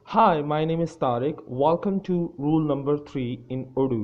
Hi, my name is Tariq. Welcome to rule number 3 in Urdu.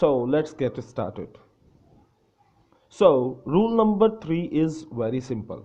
So let's get started. So rule number 3 is very simple.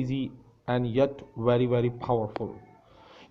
easy and yet very very powerful.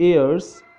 ears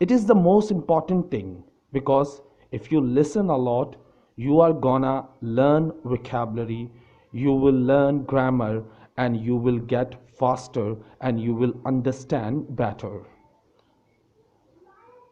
It is the most important thing because if you listen a lot, you are gonna learn vocabulary, you will learn grammar, and you will get faster and you will understand better.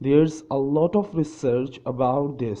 There's a lot of research about this.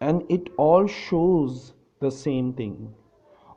and it all shows the same thing.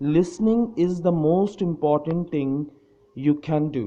listening is the most important thing you can do.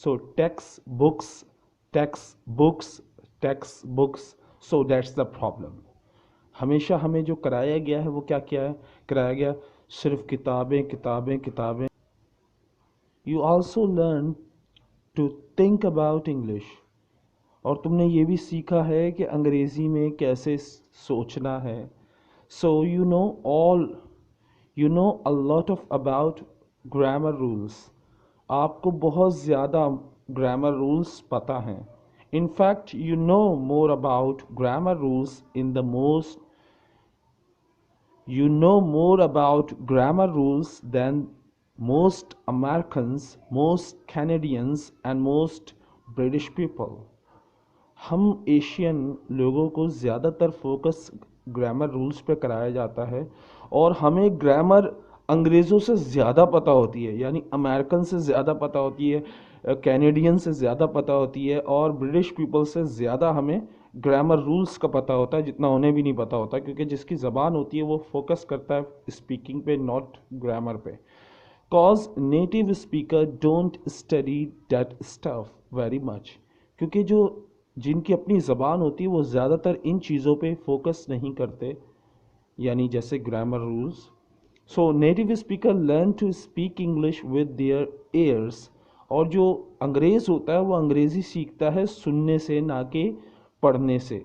So textbooks, textbooks, textbooks. So that's the problem. ہمیشہ ہمیں جو کرایا گیا ہے وہ کیا کیا ہے؟ کرایا گیا صرف کتابیں کتابیں کتابیں. You also learn to think about English. اور تم نے یہ بھی سیکھا ہے کہ انگریزی میں کیسے سوچنا ہے. So you know a lot of about grammar rules. آپ کو بہت زیادہ grammar rules پتہ ہیں. In fact, you know more about grammar rules in the most you know more about grammar rules than most Americans, most Canadians and most British people. ہم Asian لوگوں کو زیادہ تر فوکس گرامر رولز پہ کرایا جاتا ہے اور ہمیں گرامر انگریزوں سے زیادہ پتہ ہوتی ہے، یعنی امریکن سے زیادہ پتہ ہوتی ہے، کینیڈین سے زیادہ پتہ ہوتی ہے اور برٹش پیپل سے زیادہ ہمیں گرامر رولز کا پتہ ہوتا ہے جتنا انہیں بھی نہیں پتہ ہوتا، کیونکہ جس کی زبان ہوتی ہے وہ فوکس کرتا ہے اسپیکنگ پہ ناٹ گرامر پہ. Cause native speaker don't study that stuff very much. کیونکہ جن کی اپنی زبان ہوتی ہے وہ زیادہ تر ان چیزوں پہ فوکس نہیں کرتے، یعنی جیسے grammar rules. So native speaker learn to speak English with their ears. اور جو انگریز ہوتا ہے وہ انگریزی سیکھتا ہے سننے سے نہ کہ پڑھنے سے.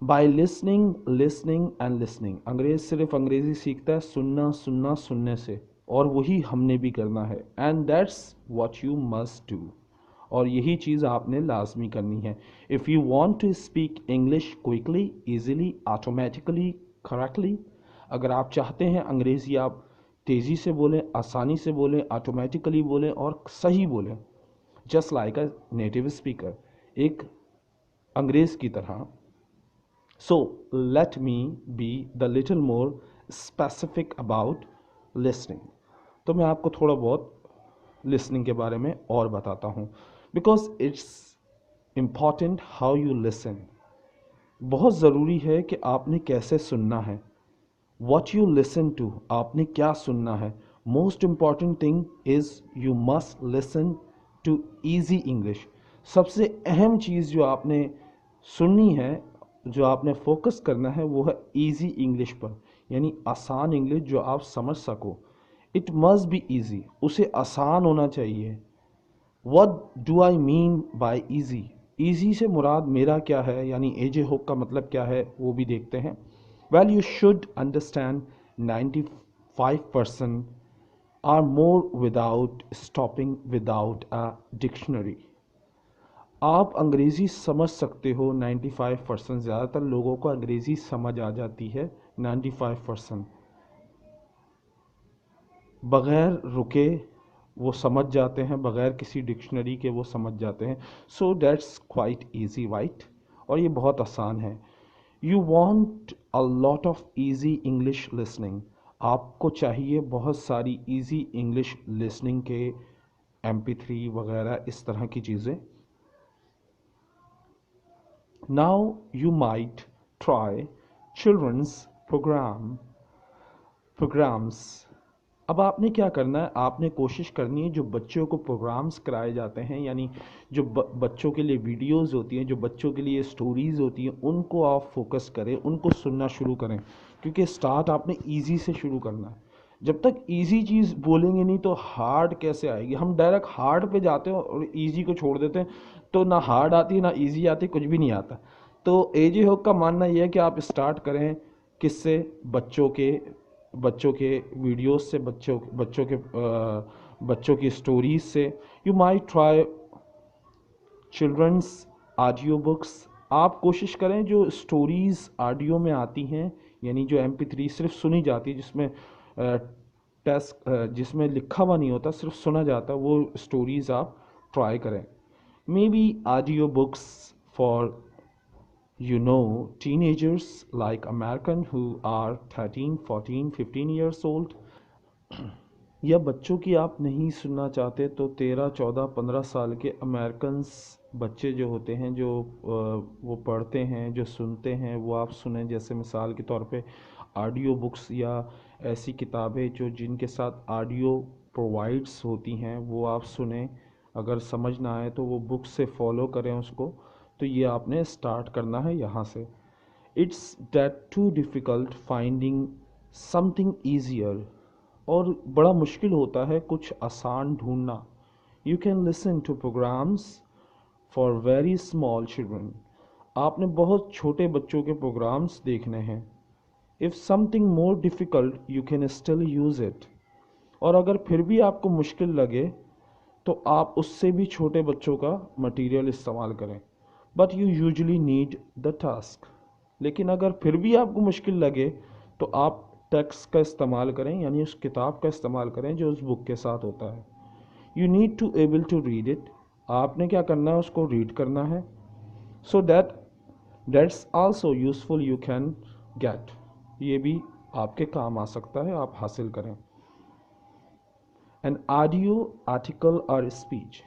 By listening listening and listening. انگریز صرف انگریزی سیکھتا ہے سننا سننا سننے سے، اور وہی ہم نے بھی کرنا ہے. And that's what you must do. اور یہی چیز آپ نے لازمی کرنی ہے. If you want to speak English quickly, easily, automatically, correctly. اگر آپ چاہتے ہیں انگریزی آپ تیزی سے بولیں، آسانی سے بولیں، آٹومیٹیکلی بولیں اور صحیح بولیں، just like a native speaker, ایک انگریز کی طرح. So let me be the little more specific about listening. تو میں آپ کو تھوڑا بہت listening کے بارے میں اور بتاتا ہوں. Because it's important how you listen. بہت ضروری ہے کہ آپ نے کیسے سننا ہے. What you listen to. آپ نے کیا سننا ہے. Most important thing is you must listen to easy English. سب سے اہم چیز جو آپ نے سننی ہے، جو آپ نے فوکس کرنا ہے، وہ ہے ایزی انگلش پر، یعنی آسان انگلش جو آپ سمجھ سکو. It must be easy. اسے آسان ہونا چاہیے. what do I mean by easy. Easy سے مراد میرا کیا ہے، یعنی ایجے ہوک کا مطلب کیا ہے وہ بھی دیکھتے ہیں. well you should understand 95% or more without stopping without a dictionary. آپ انگریزی سمجھ سکتے ہو 95%. زیادہ تر لوگوں کو انگریزی سمجھ آ جاتی ہے 95%. بغیر رکے وہ سمجھ جاتے ہیں، بغیر کسی ڈکشنری کے وہ سمجھ جاتے ہیں. So that's quite easy right. اور یہ بہت آسان ہے. You want a lot of easy English listening. آپ کو چاہیے بہت ساری ایزی انگلش لسننگ کے MP3 وغیرہ اس طرح کی چیزیں. Now you might try children's programs. اب آپ نے کیا کرنا ہے، آپ نے کوشش کرنی ہے جو بچوں کو پروگرامز کرائے جاتے ہیں، یعنی جو بچوں کے لیے ویڈیوز ہوتی ہیں، جو بچوں کے لیے سٹوریز ہوتی ہیں، ان کو آپ فوکس کریں، ان کو سننا شروع کریں. کیونکہ سٹارٹ آپ نے ایزی سے شروع کرنا ہے. جب تک ایزی چیز بولیں گے نہیں تو ہارڈ کیسے آئے گی. ہم ڈائریکٹ ہارڈ پہ جاتے ہیں اور ایزی کو چھوڑ دیتے ہیں، تو نہ ہارڈ آتی نہ ایزی آتی، کچھ بھی نہیں آتا. تو ایجے ہوک کا ماننا یہ ہے کہ آپ اسٹارٹ کریں کس سے، بچوں کے ویڈیوز سے، بچوں کی سٹوریز سے. You might try children's audio books. آپ کوشش کریں جو سٹوریز آڈیو میں آتی ہیں، یعنی جو MP3 صرف سنی جاتی ہے، جس میں لکھا ہوا نہیں ہوتا، صرف سنا جاتا، وہ سٹوریز آپ ٹرائی کریں. Maybe audio books for teenagers like American who are 13, 14, 15 years old. یا بچوں کی آپ نہیں سننا چاہتے تو 13, 14, 15 سال کے امریکنس بچے جو ہوتے ہیں، جو وہ پڑھتے ہیں، جو سنتے ہیں، وہ آپ سنیں. جیسے مثال کے طور پہ آڈیو بکس یا ایسی کتابیں جو جن کے ساتھ آڈیو پرووائڈس ہوتی ہیں، وہ آپ سنیں. اگر سمجھ نہ آئے تو وہ بک سے فالو کریں اس کو. تو یہ آپ نے اسٹارٹ کرنا ہے یہاں سے. It's that too difficult finding something easier. اور بڑا مشکل ہوتا ہے کچھ آسان ڈھونڈنا. You can listen to programs for very small children. آپ نے بہت چھوٹے بچوں کے پروگرامس دیکھنے ہیں. If something more difficult you can still use it. اور اگر پھر بھی آپ کو مشکل لگے تو آپ اس سے بھی چھوٹے بچوں کا مٹیریل استعمال کریں. But you usually need the task. لیکن اگر پھر بھی آپ کو مشکل لگے تو آپ ٹیکسٹ کا استعمال کریں, یعنی اس کتاب کا استعمال کریں جو اس بک کے ساتھ ہوتا ہے. You need to able to read it. آپ نے کیا کرنا ہے, اس کو ریڈ کرنا ہے. So that's also useful you can get. یہ بھی آپ کے کام آ سکتا ہے, آپ حاصل کریں. این آڈیو آرٹیکل اور اسپیچ.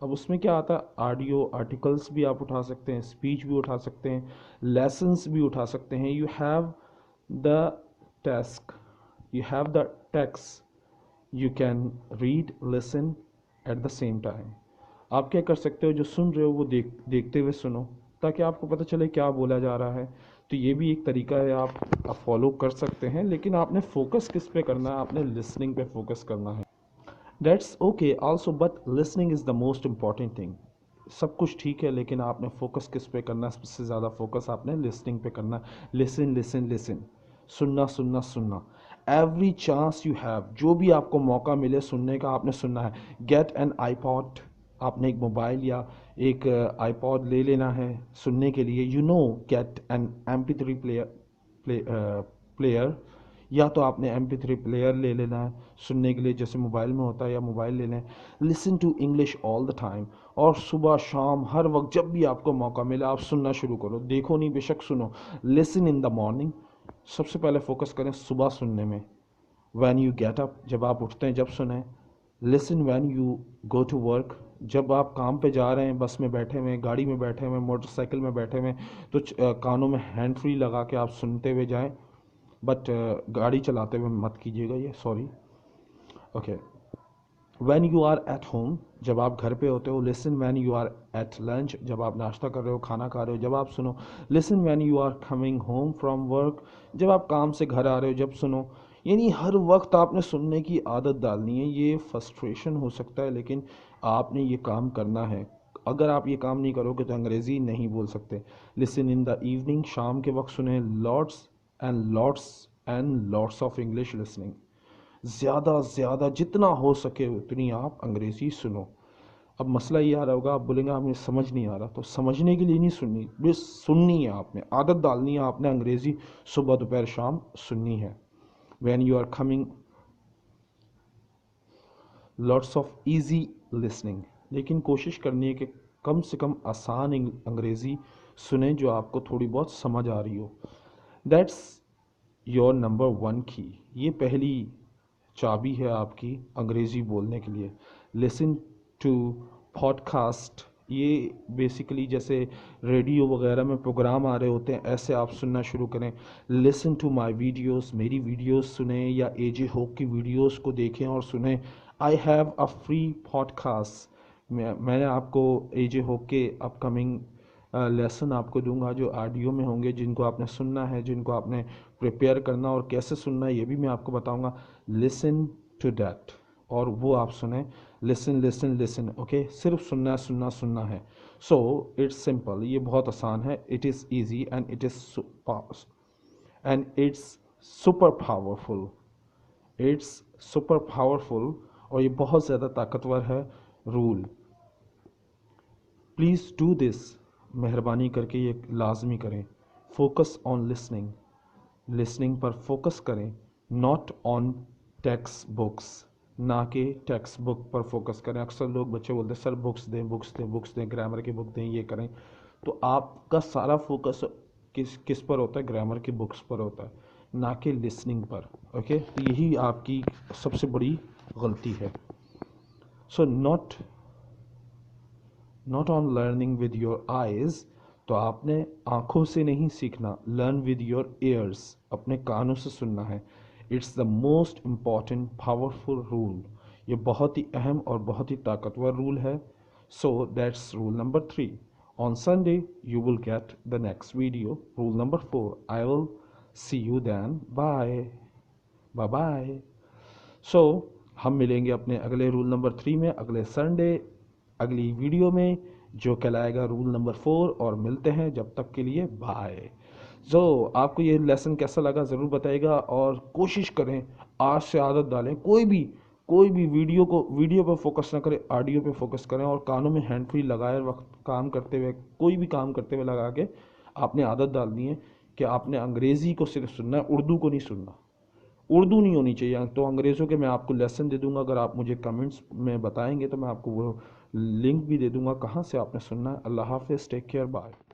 اب اس میں کیا آتا ہے, آڈیو آرٹیکلس بھی آپ اٹھا سکتے ہیں, اسپیچ بھی اٹھا سکتے ہیں, لیسنس بھی اٹھا سکتے ہیں. You have the task, you have the text, you can read listen at the same time. آپ کیا کر سکتے ہو, جو سن رہے ہو وہ دیکھتے ہوئے سنو تاکہ آپ کو پتہ چلے کیا بولا جا رہا ہے. تو یہ بھی ایک طریقہ ہے, آپ فالو کر سکتے ہیں. لیکن آپ نے فوکس کس پہ کرنا ہے, آپ نے لسننگ پہ فوکس کرنا ہے. That's okay also, but listening is the most important thing. سب کچھ ٹھیک ہے لیکن آپ نے فوکس کس پہ کرنا ہے, سب سے زیادہ فوکس آپ نے لسننگ پہ کرنا ہے. لسن لسن لسن, سننا سننا سننا. ایوری چانس یو ہیو, جو بھی آپ کو موقع ملے سننے کا آپ نے سننا ہے. Get an iPod. آپ نے ایک موبائل یا ایک آئی پاڈ لے لینا ہے سننے کے لیے. You know, get an MP3 player. یا تو آپ نے MP3 پلیئر لے لینا ہے سننے کے لیے, جیسے موبائل میں ہوتا ہے, یا موبائل لے لیں. Listen to English all the time. اور صبح شام ہر وقت جب بھی آپ کو موقع ملے آپ سننا شروع کرو. دیکھو نہیں, بے شک سنو. لسن ان دا مارننگ. سب سے پہلے فوکس کریں صبح سننے میں. وین یو گیٹ اپ, جب آپ اٹھتے ہیں جب سنیں. Listen when you go to work. جب آپ کام پہ جا رہے ہیں, بس میں بیٹھے ہوئے, گاڑی میں بیٹھے ہوئے, موٹر سائیکل میں بیٹھے ہوئے, تو کانوں میں ہینڈ فری لگا کے آپ سنتے ہوئے جائیں. بٹ گاڑی چلاتے ہوئے مت کیجیے گا یہ, sorry. Okay. When you are at home, جب آپ گھر پہ ہوتے ہو. Listen when you are at lunch, جب آپ ناشتہ کر رہے ہو, کھانا کھا رہے ہو, جب آپ سنو. Listen when you are coming home from work, جب آپ کام سے گھر آ رہے ہو جب سنو. یعنی ہر وقت آپ نے سننے کی عادت ڈالنی ہے. یہ فرسٹریشن ہو سکتا ہے لیکن آپ نے یہ کام کرنا ہے. اگر آپ یہ کام نہیں کرو گے تو انگریزی نہیں بول سکتے. لسن ان دا ایوننگ, شام کے وقت سنیں. Lots and lots of English listening. زیادہ زیادہ جتنا ہو سکے اتنی آپ انگریزی سنو. اب مسئلہ یہ آ رہا ہوگا, آپ بولیں گے ہمیں سمجھ نہیں آ رہا, تو سمجھنے کے لیے نہیں سننی, بس سننی ہے. آپ نے عادت ڈالنی ہے, آپ نے انگریزی صبح دوپہر شام سننی ہے. When you are coming, lots of easy listening. لیکن کوشش کرنی ہے کہ کم سے کم آسان انگریزی سنیں جو آپ کو تھوڑی بہت سمجھ آ رہی ہو. دیٹس یور نمبر 1 کی. یہ پہلی چابی ہے آپ کی انگریزی بولنے کے لیے. Listen to podcast. یہ بیسیکلی جیسے ریڈیو وغیرہ میں پروگرام آ رہے ہوتے ہیں, ایسے آپ سننا شروع کریں. لسن ٹو مائی ویڈیوز, میری ویڈیوز سنیں, یا AJ ہوگ کی ویڈیوز کو دیکھیں اور سنیں. I have a free podcast. میں نے آپ کو AJ ہوگ کے اپ کمنگ لیسن آپ کو دوں گا جو آڈیو میں ہوں گے, جن کو آپ نے سننا ہے, جن کو آپ نے پریپیئر کرنا اور کیسے سننا ہے یہ بھی میں آپ کو بتاؤں گا. لسن ٹو دیٹ, اور وہ آپ سنیں. لسن لسن لسن. اوکے, صرف سننا سننا سننا ہے. سو اٹس سمپل, یہ بہت آسان ہے. It is easy and it's super powerful. It's super powerful, اور یہ بہت زیادہ طاقتور ہے رول. Please do this. مہربانی کر کے یہ لازمی کریں. Focus on listening. Listening per focus کریں. ناٹ آن ٹیکسٹ بکس, نہ کہ ٹیکسٹ بک پر فوکس کریں. اکثر لوگ بچے بولتے ہیں سر بکس دیں بکس دیں بکس دیں, گرامر کی بک دیں, یہ کریں. تو آپ کا سارا فوکس کس پر ہوتا ہے, گرامر کی بکس پر ہوتا ہے, نہ کہ لسننگ پر. اوکے, تو یہی آپ کی سب سے بڑی غلطی ہے. So not on learning with your eyes. تو آپ نے آنکھوں سے نہیں سیکھنا. لرن ود یور ایئرس, اپنے کانوں سے سننا ہے. It's the most important powerful rule. یہ بہت ہی اہم اور بہت ہی طاقتور رول ہے. So that's roll number 3. On Sunday you will get the next video. Rule number 4. I will see you then. Bye. Bye bye. So ہم ملیں گے اپنے اگلے رول نمبر 3 میں اگلے سنڈے اگلی ویڈیو میں جو کہلائے گا رول نمبر 4. اور ملتے ہیں جب تک کے لیے بائے. آپ کو یہ لیسن کیسا لگا ضرور بتائیے گا اور کوشش کریں آج سے عادت ڈالیں کوئی بھی ویڈیو پہ فوکس نہ کریں, آڈیو پہ فوکس کریں اور کانوں میں ہینڈ فری لگائے وقت کام کرتے ہوئے کوئی بھی کام کرتے ہوئے لگا کے آپ نے عادت ڈالنی ہے کہ آپ نے انگریزی کو صرف سننا ہے, اردو کو نہیں سننا. اردو نہیں ہونی چاہیے. تو انگریزوں کے میں آپ کو لیسن دے دوں گا, اگر آپ مجھے کمنٹس میں بتائیں گے تو میں آپ کو وہ لنک بھی دے دوں گا کہاں سے آپ نے سننا ہے. اللہ حافظ, ٹیک کیئر, بائے.